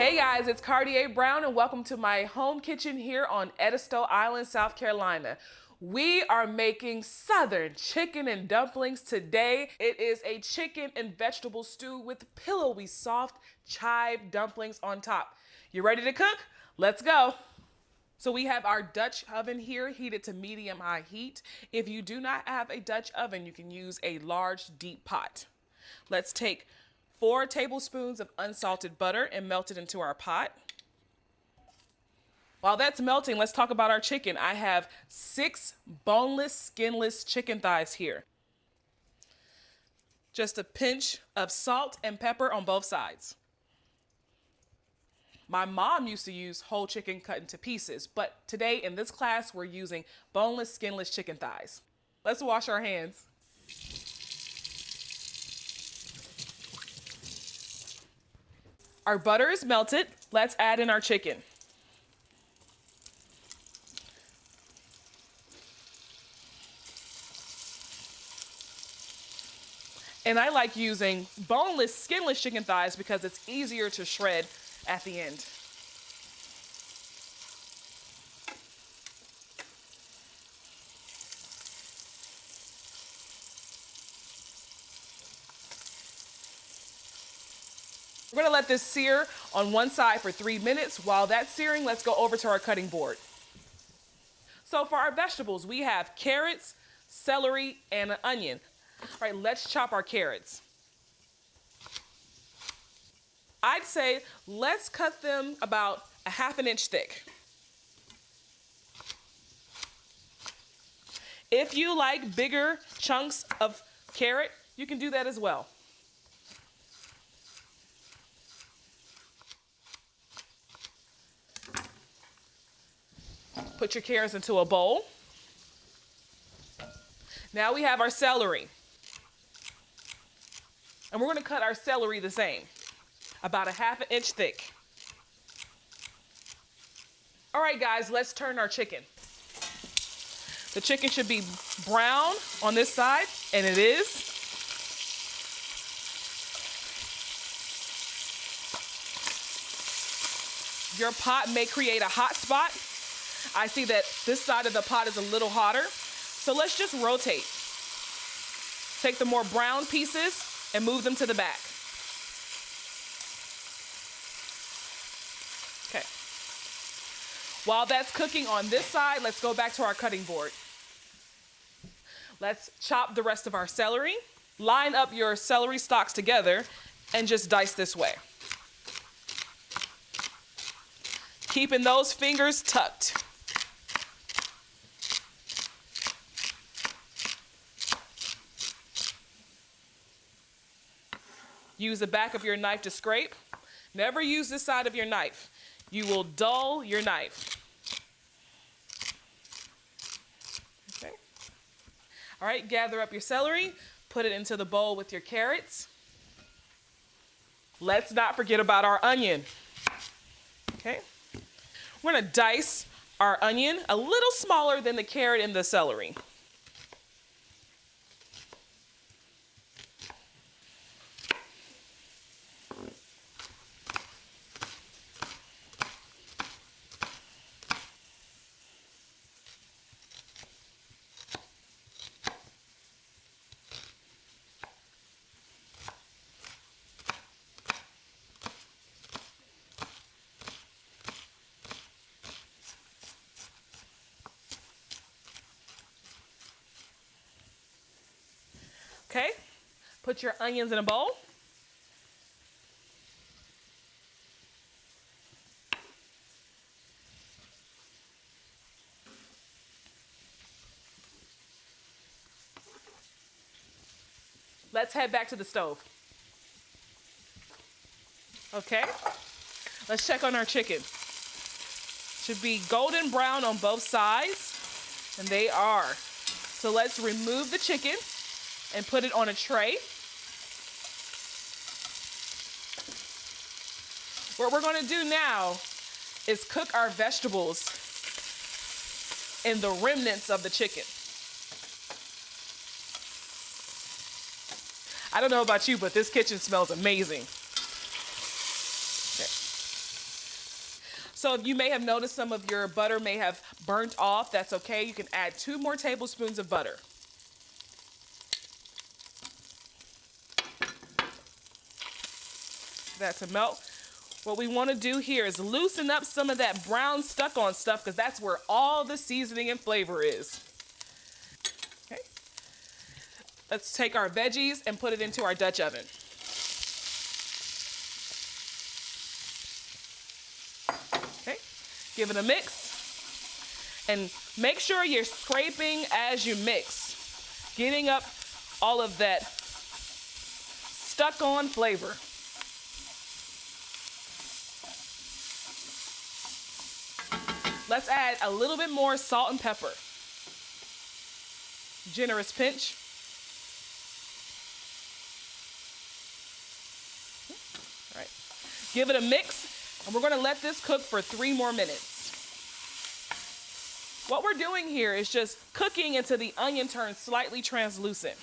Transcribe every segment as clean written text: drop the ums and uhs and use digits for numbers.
Hey guys, it's Kardea Brown and welcome to my home kitchen here on Edisto Island, South Carolina. We are making Southern chicken and dumplings today. It is a chicken and vegetable stew with pillowy soft chive dumplings on top. You ready to cook? Let's go. So we have our Dutch oven here heated to medium-high heat. If you do not have a Dutch oven, you can use a large deep pot. Let's take 4 tablespoons of unsalted butter and melt it into our pot. While that's melting, let's talk about our chicken. I have 6 boneless, skinless chicken thighs here. Just a pinch of salt and pepper on both sides. My mom used to use whole chicken cut into pieces, but today in this class, we're using boneless, skinless chicken thighs. Let's wash our hands. Our butter is melted. Let's add in our chicken. And I like using boneless, skinless chicken thighs because it's easier to shred at the end. We're gonna let this sear on one side for 3 minutes. While that's searing, let's go over to our cutting board. So for our vegetables, we have carrots, celery, and an onion. All right, let's chop our carrots. I'd say let's cut them about a ½ inch thick. If you like bigger chunks of carrot, you can do that as well. Put your carrots into a bowl. Now we have our celery. And we're gonna cut our celery the same, about a ½ inch thick. All right, guys, let's turn our chicken. The chicken should be brown on this side, and it is. Your pot may create a hot spot. I see that this side of the pot is a little hotter, so let's just rotate. Take the more brown pieces and move them to the back. Okay. While that's cooking on this side, let's go back to our cutting board. Let's chop the rest of our celery. Line up your celery stalks together and just dice this way. Keeping those fingers tucked. Use the back of your knife to scrape. Never use this side of your knife. You will dull your knife. Okay. All right, gather up your celery, put it into the bowl with your carrots. Let's not forget about our onion. Okay. We're gonna dice our onion a little smaller than the carrot and the celery. Okay, put your onions in a bowl. Let's head back to the stove. Okay, let's check on our chicken. Should be golden brown on both sides, and they are. So let's remove the chicken and put it on a tray. What we're gonna do now is cook our vegetables in the remnants of the chicken. I don't know about you, but this kitchen smells amazing. Okay. So if you may have noticed some of your butter may have burnt off, that's okay. You can add 2 more tablespoons of butter. That to melt. What we want to do here is loosen up some of that brown stuck on stuff because that's where all the seasoning and flavor is. Okay. Let's take our veggies and put it into our Dutch oven. Okay. Give it a mix and make sure you're scraping as you mix, getting up all of that stuck on flavor. Let's add a little bit more salt and pepper. Generous pinch. All right. Give it a mix, and we're going to let this cook for 3 more minutes. What we're doing here is just cooking until the onion turns slightly translucent.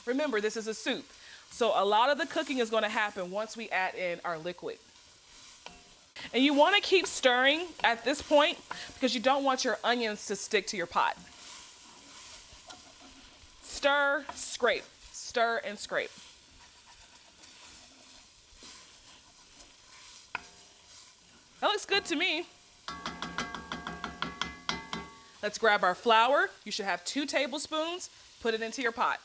Remember, this is a soup, so a lot of the cooking is going to happen once we add in our liquid. And you want to keep stirring at this point because you don't want your onions to stick to your pot. Stir, scrape, stir and scrape. That looks good to me. Let's grab our flour. You should have 2 tablespoons. Put it into your pot.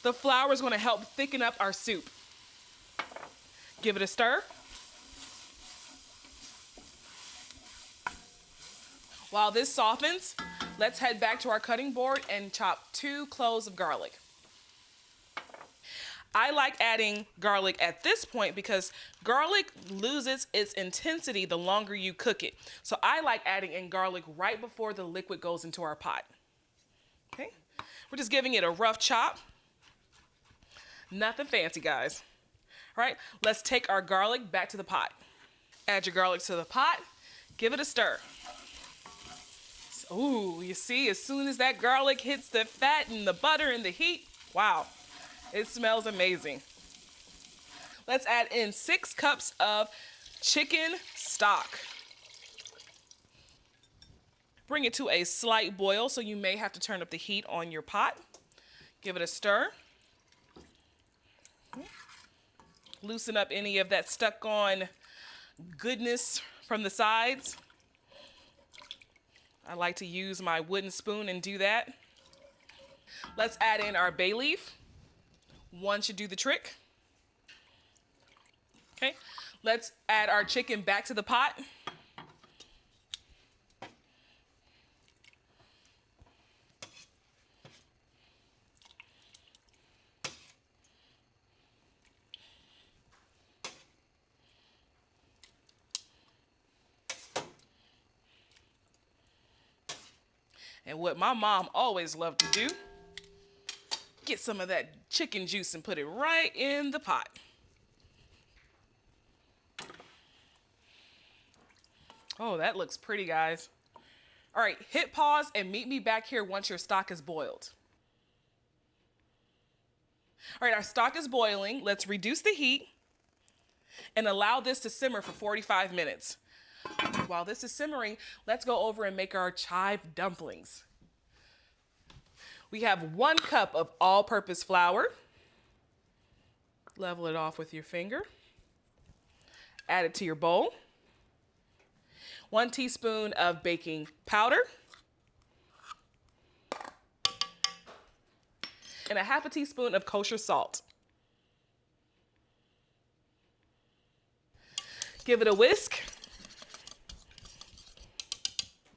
The flour is going to help thicken up our soup. Give it a stir. While this softens, let's head back to our cutting board and chop 2 cloves of garlic. I like adding garlic at this point because garlic loses its intensity the longer you cook it. So I like adding in garlic right before the liquid goes into our pot. Okay, we're just giving it a rough chop. Nothing fancy, guys. All right, let's take our garlic back to the pot. Add your garlic to the pot, give it a stir. Ooh, you see, as soon as that garlic hits the fat and the butter and the heat, wow, it smells amazing. Let's add in 6 cups of chicken stock. Bring it to a slight boil, so you may have to turn up the heat on your pot. Give it a stir. Loosen up any of that stuck on goodness from the sides. I like to use my wooden spoon and do that. Let's add in our bay leaf. 1 should do the trick. Okay, let's add our chicken back to the pot. And what my mom always loved to do, get some of that chicken juice and put it right in the pot. Oh, that looks pretty, guys. All right, hit pause and meet me back here once your stock is boiled. All right, our stock is boiling. Let's reduce the heat and allow this to simmer for 45 minutes. While this is simmering, let's go over and make our chive dumplings. We have 1 cup of all-purpose flour. Level it off with your finger. Add it to your bowl. 1 teaspoon of baking powder. And a ½ teaspoon of kosher salt. Give it a whisk.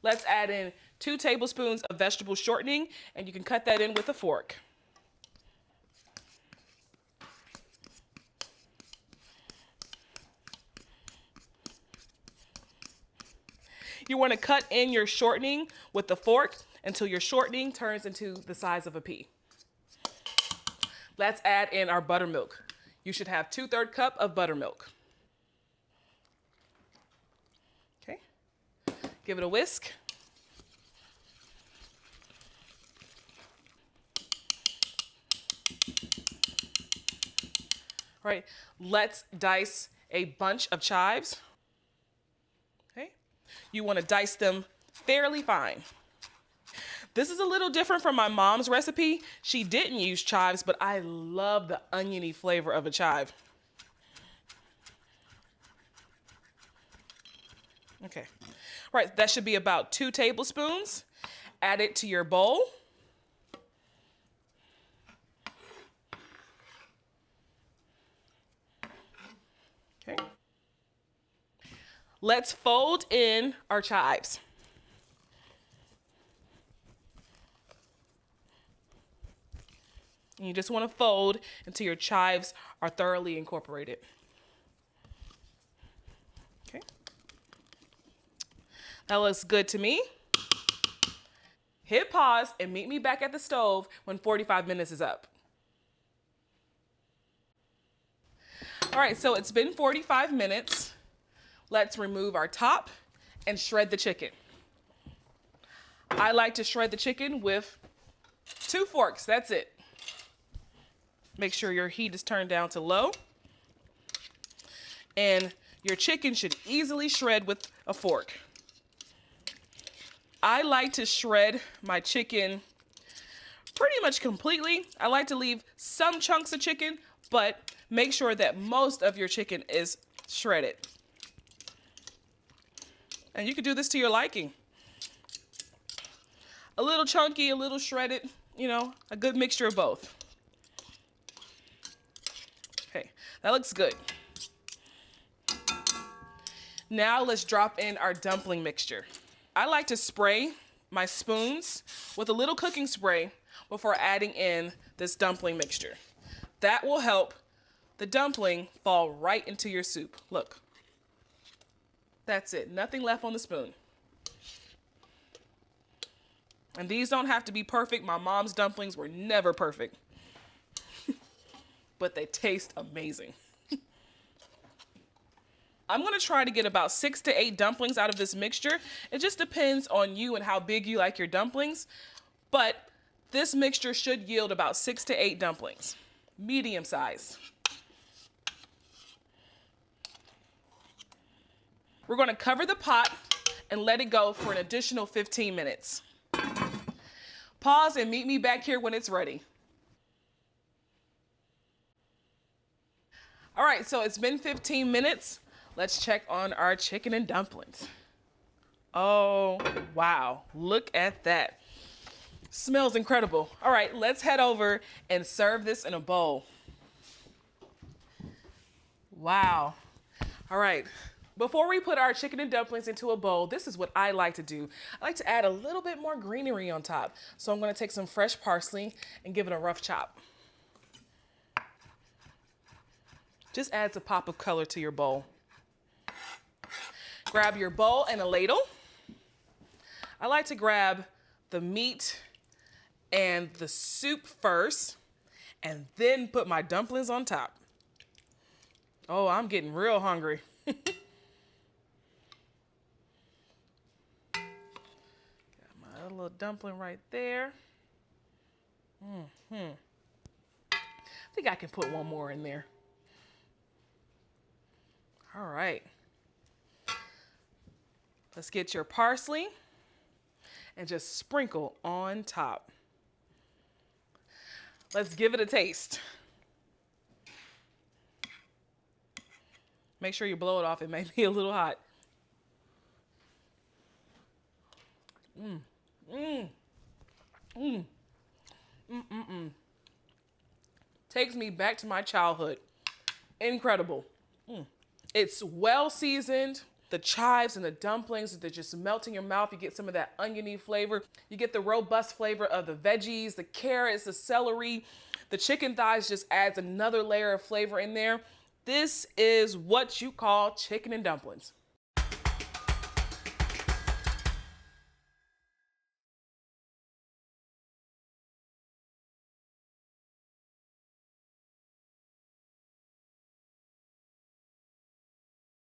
Let's add in 2 tablespoons of vegetable shortening, and you can cut that in with a fork. You want to cut in your shortening with the fork until your shortening turns into the size of a pea. Let's add in our buttermilk. You should have 2/3 cup of buttermilk. Okay, give it a whisk. All right, let's dice a bunch of chives. Okay, You want to dice them fairly fine. This is a little different from my mom's recipe. She didn't use chives, but I love the oniony flavor of a chive. Okay, right, that should be about 2 tablespoons. Add it to your bowl. Okay. Let's fold in our chives. And you just want to fold until your chives are thoroughly incorporated. Okay. That looks good to me. Hit pause and meet me back at the stove when 45 minutes is up. All right, so it's been 45 minutes. Let's remove our top and shred the chicken. I like to shred the chicken with 2 forks, that's it. Make sure your heat is turned down to low. And your chicken should easily shred with a fork. I like to shred my chicken pretty much completely. I like to leave some chunks of chicken, but make sure that most of your chicken is shredded. And you can do this to your liking. A little chunky, a little shredded, you know, a good mixture of both. Okay, that looks good. Now let's drop in our dumpling mixture. I like to spray my spoons with a little cooking spray before adding in this dumpling mixture. That will help the dumpling fall right into your soup. Look, that's it, nothing left on the spoon. And these don't have to be perfect. My mom's dumplings were never perfect, but they taste amazing. I'm gonna try to get about 6 to 8 dumplings out of this mixture. It just depends on you and how big you like your dumplings, but this mixture should yield about 6 to 8 dumplings, medium size. We're gonna cover the pot and let it go for an additional 15 minutes. Pause and meet me back here when it's ready. All right, so it's been 15 minutes. Let's check on our chicken and dumplings. Oh, wow, look at that. Smells incredible. All right, let's head over and serve this in a bowl. Wow. All right, before we put our chicken and dumplings into a bowl, this is what I like to do. I like to add a little bit more greenery on top. So I'm gonna take some fresh parsley and give it a rough chop. Just adds a pop of color to your bowl. Grab your bowl and a ladle. I like to grab the meat and the soup first and then put my dumplings on top. Oh, I'm getting real hungry. Got my little dumpling right there. I think I can put one more in there. All right. Let's get your parsley and just sprinkle on top. Let's give it a taste. Make sure you blow it off. It may be a little hot. Takes me back to my childhood. Incredible. It's well seasoned. The chives and the dumplings, they're just melt in your mouth. You get some of that oniony flavor. You get the robust flavor of the veggies, the carrots, the celery. The chicken thighs just adds another layer of flavor in there. This is what you call chicken and dumplings.